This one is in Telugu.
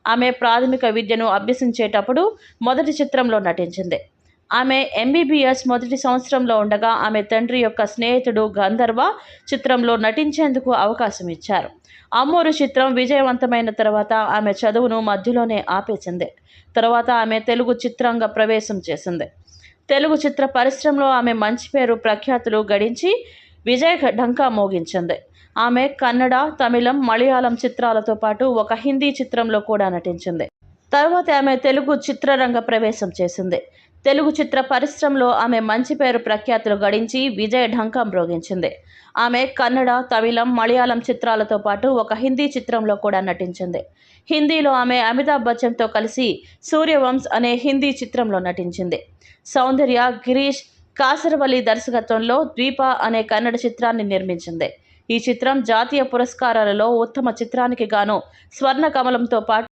ఆమె ప్రాథమిక విద్యను అభ్యసించేటప్పుడు మొదటి చిత్రంలో నటించింది. ఆమె ఎంబీబీఎస్ మొదటి సంవత్సరంలో ఉండగా ఆమె తండ్రి యొక్క స్నేహితుడు గంధర్వ చిత్రంలో నటించేందుకు అవకాశం ఇచ్చారు. అమ్మోరు చిత్రం విజయవంతమైన తర్వాత ఆమె చదువును మధ్యలోనే ఆపేసింది. తర్వాత ఆమె తెలుగు చిత్రంగ ప్రవేశం చేసింది. తెలుగు చిత్ర పరిశ్రమలో ఆమె మంచి పేరు ప్రఖ్యాతులు గడించి విజయ ఢంకా మోగించింది. ఆమె కన్నడ, తమిళం, మలయాళం చిత్రాలతో పాటు ఒక హిందీ చిత్రంలో కూడా నటించింది. తర్వాత ఆమె తెలుగు చిత్రరంగ ప్రవేశం చేసింది. తెలుగు చిత్ర పరిశ్రమలో ఆమె మంచి పేరు ప్రఖ్యాతులు గడించి విజయ ఢంకా మ్రోగించింది. ఆమె కన్నడ, తమిళం, మలయాళం చిత్రాలతో పాటు ఒక హిందీ చిత్రంలో కూడా నటించింది. హిందీలో ఆమె అమితాబ్ బచ్చన్తో కలిసి సూర్యవంశ్ అనే హిందీ చిత్రంలో నటించింది. సౌందర్య, గిరీష్ కాసరవల్లి దర్శకత్వంలో ద్వీప అనే కన్నడ చిత్రాన్ని నిర్మించింది. ఈ చిత్రం జాతీయ పురస్కారాలలో ఉత్తమ చిత్రానికి గాను స్వర్ణ కమలంతో పాటు